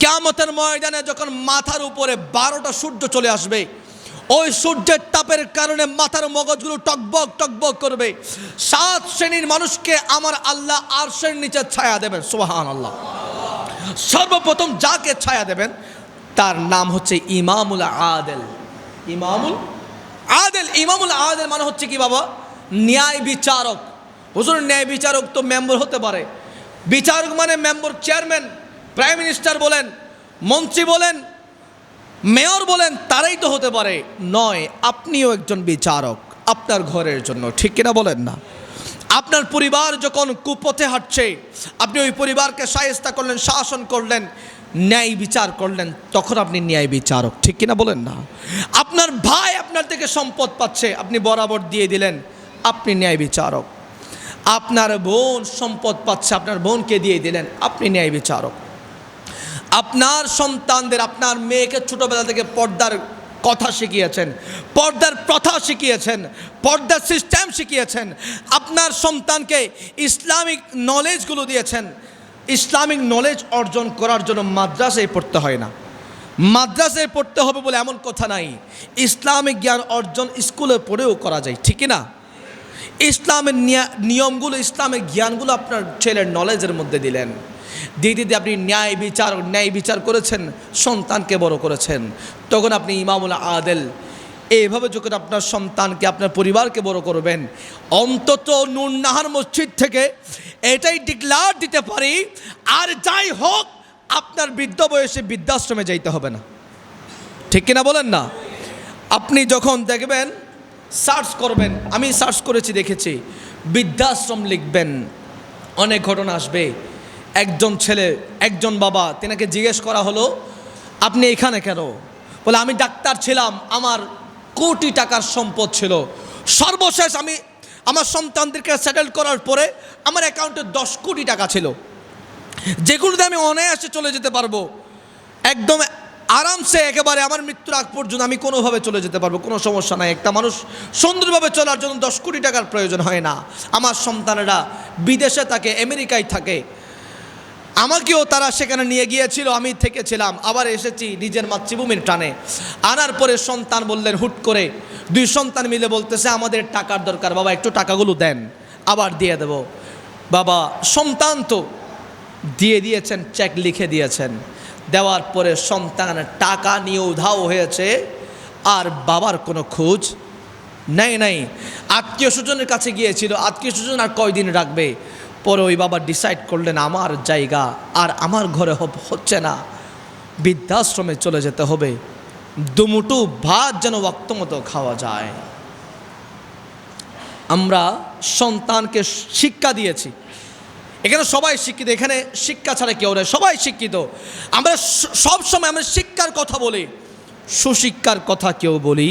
কিয়ামতের ময়দানে যখন মাথার উপরে 12টা সূর্য চলে আসবে, ওই সূর্যের তাপের কারণে মাথার মগজগুলো টকবক টকবক করবে। 7 শ্রেণীর মানুষকে আমার আল্লাহ আরশের নিচে ছায়া দেবেন। সুবহানাল্লাহ। সর্বপ্রথম যাকে ছায়া দেবেন তার নাম হচ্ছে ইমামুল আদেল। ইমামুল আদেল, ইমামুল আদেল মানে হচ্ছে কি বাবা? ন্যায় বিচারক। হুজুর ন্যায় বিচারক তো মেম্বার হতে পারে। বিচারক মানে মেম্বার, চেয়ারম্যান, প্রাইম মিনিস্টার বলেন, মন্ত্রী বলেন, মেয়র বলেন, তারাই তো হতে পারে। নয়, আপনিও একজন বিচারক আপনার ঘরের জন্য, ঠিক কিনা বলেন না? আপনার পরিবার যখন কুপথে হাঁটছে, আপনি ওই পরিবারকে শায়েস্তা করলেন, শাসন করলেন, ন্যায় বিচার করলেন, তখন আপনি ন্যায় বিচারক, ঠিক কিনা বলেন না? আপনার ভাই আপনার থেকে সম্পদ পাচ্ছে, আপনি বরাবর দিয়ে দিলেন, আপনি ন্যায় বিচারক। আপনার বোন সম্পদ পাচ্ছে, আপনার বোনকে দিয়ে দিলেন, আপনি ন্যায় বিচারক। আপনার সন্তানদের, আপনার মেয়েকে ছোটোবেলা থেকে পর্দার কথা শিখিয়েছেন, পর্দার প্রথা শিখিয়েছেন, পর্দার সিস্টেম শিখিয়েছেন। আপনার সন্তানকে ইসলামিক নলেজগুলো দিয়েছেন। ইসলামিক নলেজ অর্জন করার জন্য মাদ্রাসায় পড়তে হয় না, মাদ্রাসায় পড়তে হবে বলে এমন কথা নাই। ইসলামিক জ্ঞান অর্জন স্কুলে পড়েও করা যায়, ঠিক না? ইসলামের নিয়মগুলো, ইসলামিক জ্ঞানগুলো আপনার ছেলের নলেজের মধ্যে দিলেন। দিদি আপনি ন্যায় বিচার করেছেন, সন্তানকে বড় করেছেন, তখন আপনি ইমামুল আদেল। এইভাবে যখন আপনার সন্তানকে, আপনার পরিবারকে বড় করবেন, অন্তত নুরনাহার মসজিদ থেকে এটাই ডিক্লার দিতে পারি, আর যাই হোক আপনার বৃদ্ধ বয়সে বৃদ্ধাশ্রমে যাইতে হবে না, ঠিক কিনা বলেন না? আপনি যখন দেখবেন, সার্চ করবেন, আমি সার্চ করেছি, দেখেছি, বৃদ্ধাশ্রম লিখবেন, অনেক ঘটনা আসবে। একজন ছেলে, একজন বাবা, তেনাকে জিজ্ঞেস করা হলো, আপনি এখানে কেন? বলে, আমি ডাক্তার ছিলাম, আমার কোটি টাকার সম্পদ ছিল, সর্বশেষ আমি আমার সন্তানদেরকে সেটেল করার পরে আমার অ্যাকাউন্টে 10 কোটি টাকা ছিল, যেগুলোতে আমি অনায়াসে চলে যেতে পারবো, একদম আরামসে, একেবারে আমার মৃত্যুর আগ পর্যন্ত আমি কোনোভাবে চলে যেতে পারবো, কোনো সমস্যা নাই। একটা মানুষ সুন্দরভাবে চলার জন্য 10 কোটি টাকার প্রয়োজন হয় না। আমার সন্তানেরা বিদেশে থাকে, আমেরিকায় থাকে, আমাকেও তারা সেখানে নিয়ে গিয়েছিল, আমি থেকেছিলাম, আবার এসেছি নিজের মাতৃভূমির টানে। আনার পরে সন্তান বললেন, হুট করে 2 সন্তান মিলে বলতেছে, আমাদের টাকার দরকার, বাবা একটু টাকাগুলো দেন, আবার দিয়ে দেব। বাবা সন্তান তো দিয়ে দিয়েছেন, চেক লিখে দিয়েছেন, দেওয়ার পরে সন্তান টাকা নিয়ে উধাও হয়েছে, আর বাবার কোনো খোঁজ নাই। আত্মীয় স্বজনের কাছে গিয়েছিল, আত্মীয় স্বজন আর কয়দিন রাখবে। পরে ওই বাবা ডিসাইড করলেন, আমার জায়গা আর আমার ঘরে হচ্ছে না, বৃদ্ধাশ্রমে চলে যেতে হবে, দুমুঠো ভাত যেন ওয়াক্ত মতো খাওয়া যায়। আমরা সন্তানকে শিক্ষা দিয়েছি, এখানে সবাই শিক্ষিত, এখানে শিক্ষা ছাড়া কেউ নেই, সবাই শিক্ষিত। আমরা সব সময় আমরা শিক্ষার কথা বলি, সুশিক্ষার কথা কেউ বলি